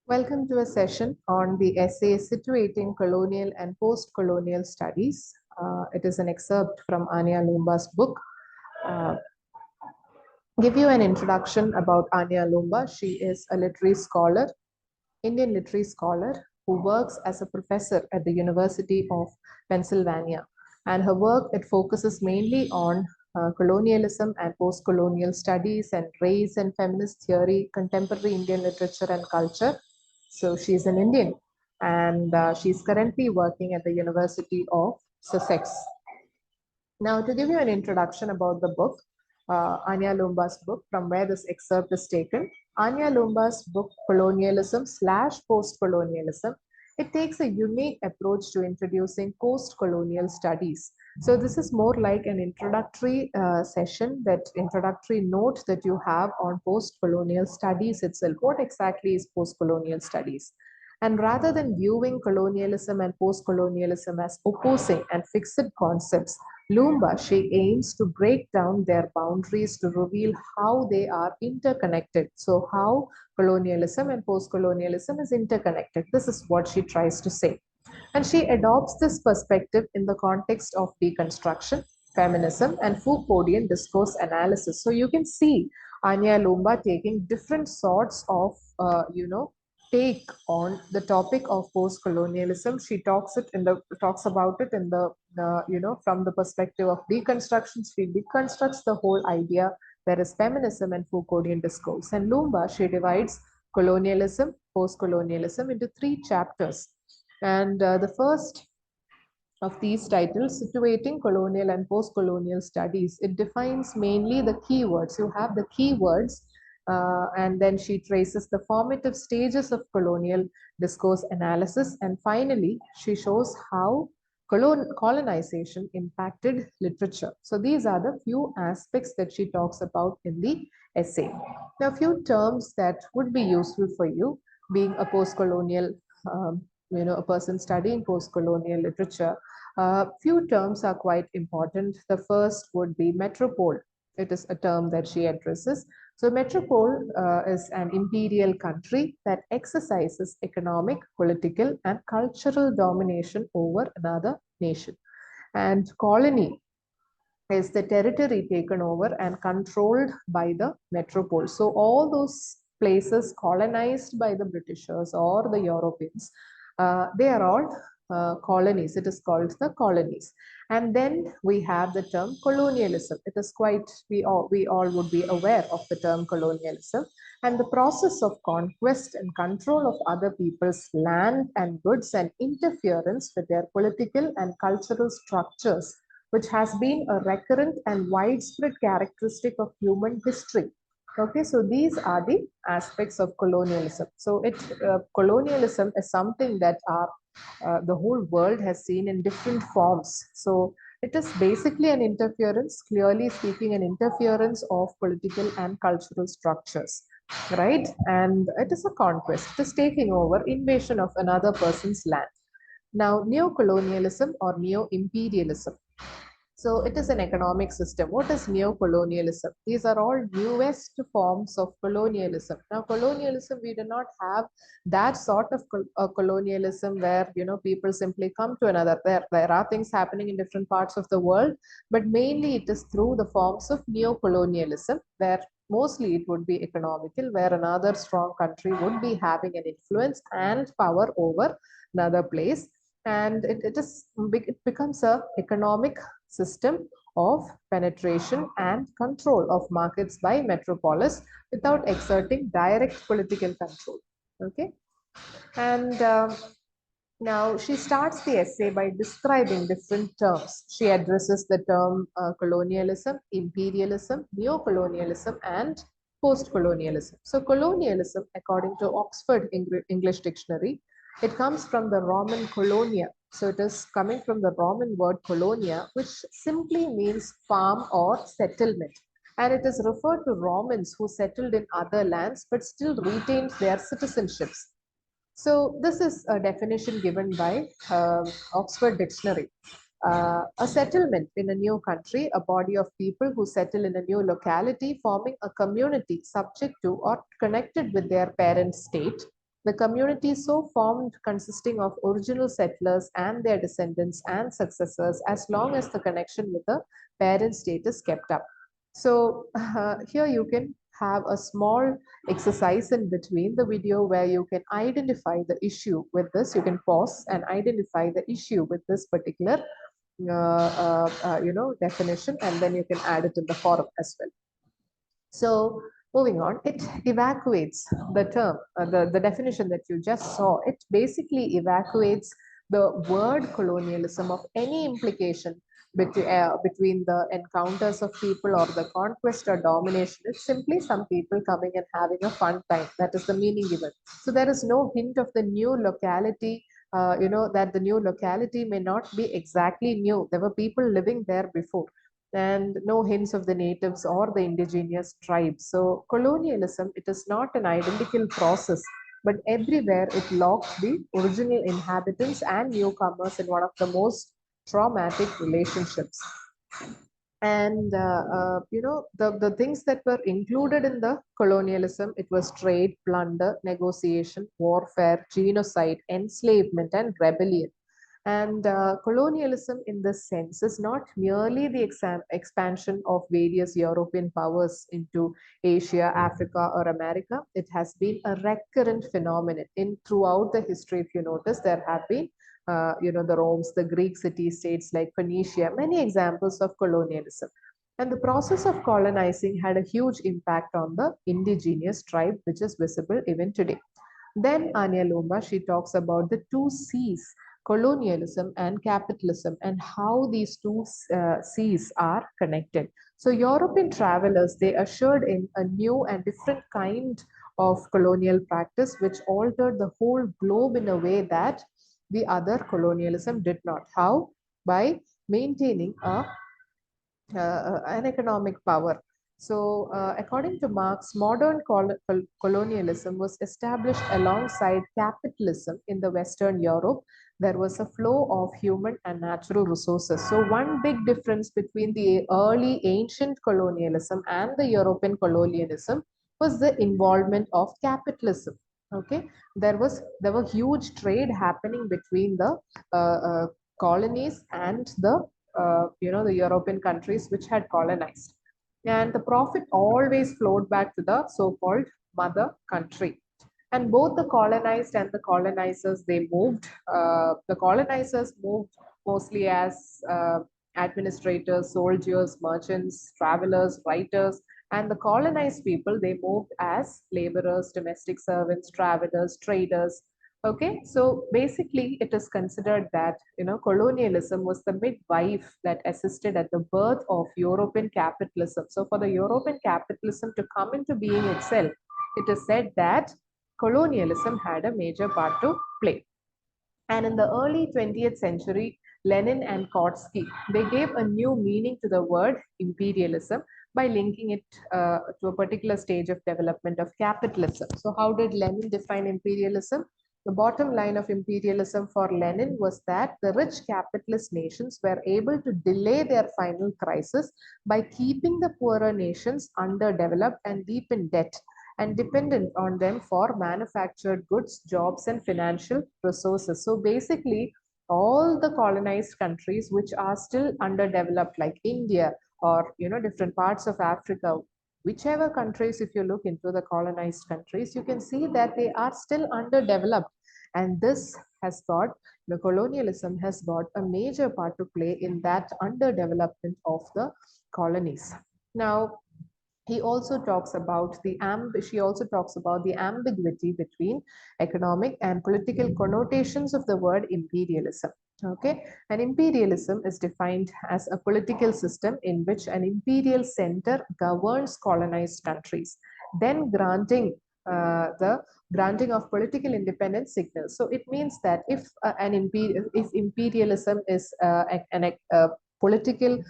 Welcome to a session on the essay Situating Colonial and Post-Colonial Studies. It is an excerpt from Anya Lumba's book. Uh, give you an introduction about Anya Lumba. She is a literary scholar, Indian literary scholar who works as a professor at the University of Pennsylvania. And her work, it focuses mainly on colonialism and post-colonial studies and race and feminist theory, contemporary Indian literature and culture. So she's an Indian and she's currently working at the University of Sussex. Now, to give you an introduction about the book, Anya Lumba's book, from where this excerpt is taken, Anya Lumba's book, Colonialism/Post-Colonialism, it takes a unique approach to introducing post-colonial studies. So this is more like an introductory session, that introductory note that you have on post-colonial studies itself. What exactly is post-colonial studies? And rather than viewing colonialism and post-colonialism as opposing and fixed concepts, Lumba, she aims to break down their boundaries to reveal how they are interconnected. So how colonialism and post-colonialism is interconnected. This is what she tries to say. And she adopts this perspective in the context of deconstruction, feminism, and Foucauldian discourse analysis. So you can see Anya Lumba taking different sorts of, take on the topic of post-colonialism. She talks about it in the from the perspective of deconstruction. She deconstructs the whole idea. There is feminism and Foucauldian discourse. And Lumba, she divides colonialism, post-colonialism into three chapters. And the first of these titles, Situating Colonial and Post-Colonial Studies, it defines mainly the keywords. You have the keywords, and then she traces the formative stages of colonial discourse analysis. And finally, she shows how colonization impacted literature. So these are the few aspects that she talks about in the essay. Now, a few terms that would be useful for you, being a post-colonial a person studying post-colonial literature. Few terms are quite important. The first would be metropole. It is a term that she addresses. So metropole is an imperial country that exercises economic, political, and cultural domination over another nation. And colony is the territory taken over and controlled by the metropole. So all those places colonized by the Britishers or the Europeans, they are all colonies. It is called the colonies. And then we have the term colonialism. It is quite, we all would be aware of the term colonialism, and the process of conquest and control of other people's land and goods and interference with their political and cultural structures, which has been a recurrent and widespread characteristic of human history. Okay, so these are the aspects of colonialism. So colonialism is something that the whole world has seen in different forms. So it is basically an interference, clearly speaking, an interference of political and cultural structures, right? And it is a conquest, it is taking over, invasion of another person's land. Now, neo-colonialism or neo-imperialism. So it is an economic system. What is neo-colonialism? These are all newest forms of colonialism. Now, colonialism, we do not have that sort of colonialism where, people simply come to another. There are things happening in different parts of the world, but mainly it is through the forms of neo-colonialism, where mostly it would be economical, where another strong country would be having an influence and power over another place. And it becomes a economic system of penetration and control of markets by metropolis without exerting direct political control. Okay, and now she starts the essay by describing different terms. She addresses the term colonialism, imperialism, neo-colonialism, and post-colonialism. So colonialism, according to Oxford English Dictionary, it comes from the Roman colonia. So it is coming from the Roman word colonia, which simply means farm or settlement. And it is referred to Romans who settled in other lands but still retained their citizenships. So this is a definition given by Oxford Dictionary. A settlement in a new country, a body of people who settle in a new locality, forming a community subject to or connected with their parent state, The community so formed consisting of original settlers and their descendants and successors as long as the connection with the parent state is kept up. So here you can have a small exercise in between the video where you can identify the issue with this. You can pause and identify the issue with this particular definition, and then you can add it in the forum as well. So moving on, it evacuates the term, the definition that you just saw. It basically evacuates the word colonialism of any implication between the encounters of people or the conquest or domination. It's simply some people coming and having a fun time. That is the meaning given. So there is no hint of the new locality, that the new locality may not be exactly new. There were people living there before, and no hints of the natives or the indigenous tribes. So colonialism, it is not an identical process, but everywhere it locked the original inhabitants and newcomers in one of the most traumatic relationships. And the things that were included in the colonialism, it was trade, plunder, negotiation, warfare, genocide, enslavement, and rebellion. And colonialism, in this sense, is not merely the expansion of various European powers into Asia, Africa, or America. It has been a recurrent phenomenon in throughout the history. If you notice, there have been, the Rome's, the Greek city-states like Phoenicia, many examples of colonialism. And the process of colonizing had a huge impact on the indigenous tribe, which is visible even today. Then Anya Lumba, she talks about the two C's, colonialism and capitalism, and how these two C's are connected. So European travelers, they ushered in a new and different kind of colonial practice, which altered the whole globe in a way that the other colonialism did not. How? By maintaining an economic power. So, according to Marx, modern colonialism was established alongside capitalism in the Western Europe. There was a flow of human and natural resources. So, one big difference between the early ancient colonialism and the European colonialism was the involvement of capitalism. Okay, there were huge trade happening between the colonies and the European countries which had colonized, and the profit always flowed back to the so-called mother country. And both the colonized and the colonizers, they moved. The colonizers moved mostly as administrators, soldiers, merchants, travelers, writers, and the colonized people, they moved as laborers, domestic servants, travelers, traders. Okay, so basically it is considered that colonialism was the midwife that assisted at the birth of European capitalism. So for the European capitalism to come into being itself, it is said that colonialism had a major part to play. And in the early 20th century, Lenin and Kautsky, they gave a new meaning to the word imperialism by linking it to a particular stage of development of capitalism. So how did Lenin define imperialism? The bottom line of imperialism for Lenin was that the rich capitalist nations were able to delay their final crisis by keeping the poorer nations underdeveloped and deep in debt and dependent on them for manufactured goods, jobs, and financial resources. So basically, all the colonized countries which are still underdeveloped, like India or different parts of Africa, whichever countries, if you look into the colonized countries, you can see that they are still underdeveloped. And this has got, the colonialism has got a major part to play in that underdevelopment of the colonies. Now, he also talks about she also talks about the ambiguity between economic and political connotations of the word imperialism. Okay, and imperialism is defined as a political system in which an imperial center governs colonized countries, then the granting of political independence signals. So it means that if if imperialism is a political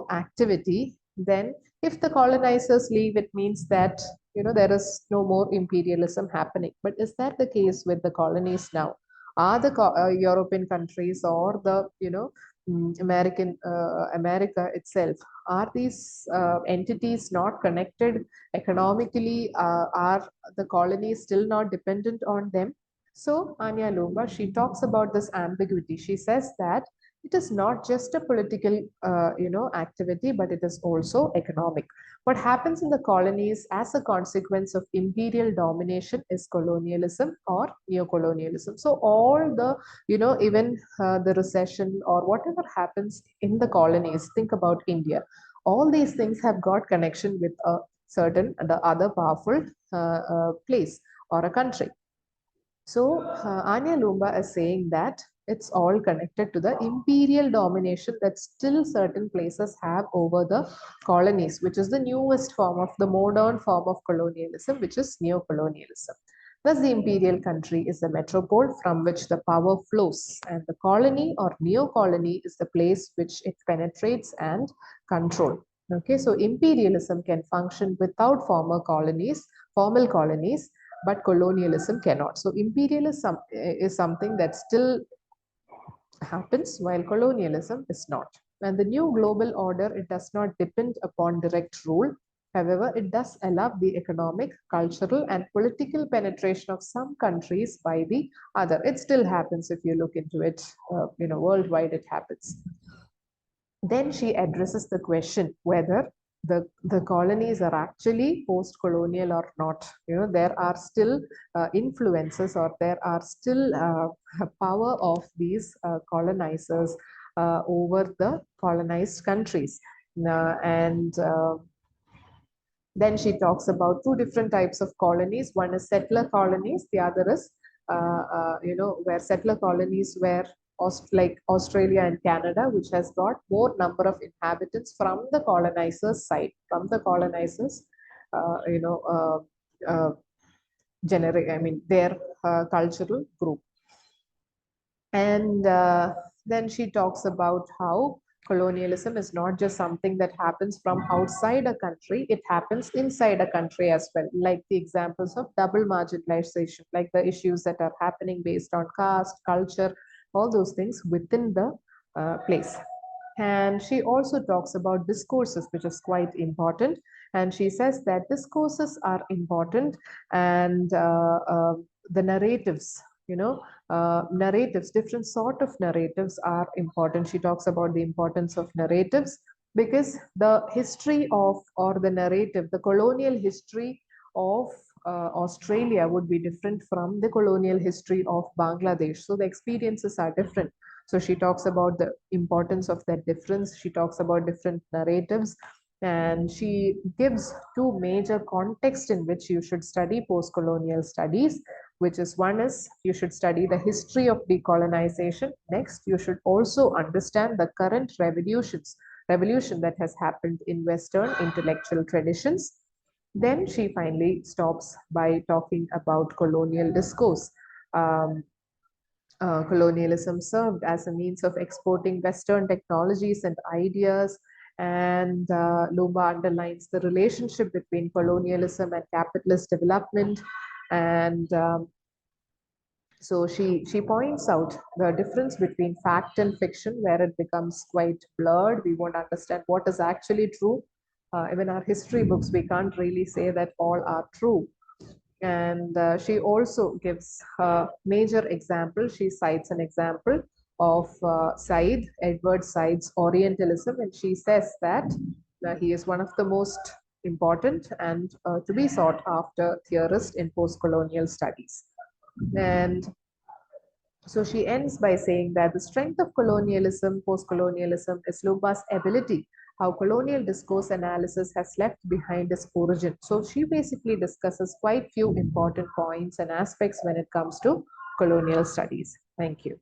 activity, then if the colonizers leave, it means that there is no more imperialism happening. But is that the case with the colonies now? Are the European countries or the America itself, are these entities not connected economically? Are the colonies still not dependent on them? So Anya Lumba, she talks about this ambiguity. She says that it is not just a political, activity, but it is also economic. What happens in the colonies as a consequence of imperial domination is colonialism or neocolonialism. So all the, even the recession or whatever happens in the colonies, think about India. All these things have got connection with a certain the other powerful place or a country. So Anya Lumba is saying that it's all connected to the imperial domination that still certain places have over the colonies, which is the newest form of the modern form of colonialism, which is neocolonialism. Thus, the imperial country is the metropole from which the power flows, and the colony or neo-colony is the place which it penetrates and control. Okay, so imperialism can function without formal colonies, but colonialism cannot. So imperialism is something that still happens while colonialism is not. And the new global order, it does not depend upon direct rule. However, it does allow the economic, cultural, and political penetration of some countries by the other. It still happens if you look into it, worldwide it happens. Then she addresses the question whether the colonies are actually post-colonial or not. There are still influences, or there are still power of these colonizers over the colonized countries. And then she talks about two different types of colonies. One is settler colonies, the other is, where settler colonies were like Australia and Canada, which has got more number of inhabitants from the colonizers' side, from the colonizers, uh, you know, I mean, their cultural group. And then she talks about how colonialism is not just something that happens from outside a country, it happens inside a country as well, like the examples of double marginalization, like the issues that are happening based on caste, culture, all those things within the place. And she also talks about discourses, which is quite important. And she says that discourses are important, and the narratives, narratives, different sort of narratives are important. She talks about the importance of narratives because the history of, or the narrative, the colonial history of Australia would be different from the colonial history of Bangladesh. So the experiences are different. So she talks about the importance of that difference. She talks about different narratives, and she gives two major contexts in which you should study post-colonial studies, which is, one is you should study the history of decolonization. Next, you should also understand the current revolution that has happened in Western intellectual traditions. Then she finally stops by talking about colonial discourse. Colonialism served as a means of exporting Western technologies and ideas. And Lumba underlines the relationship between colonialism and capitalist development. And so she points out the difference between fact and fiction, where it becomes quite blurred. We won't understand what is actually true. Even our history books, we can't really say that all are true. And she also gives a major example. She cites an example of Edward Said's Orientalism, and she says that he is one of the most important and to be sought after theorist in post-colonial studies. And so she ends by saying that the strength of colonialism, post-colonialism, is Lumba's ability, how colonial discourse analysis has left behind its origin. So she basically discusses quite few important points and aspects when it comes to colonial studies. Thank you.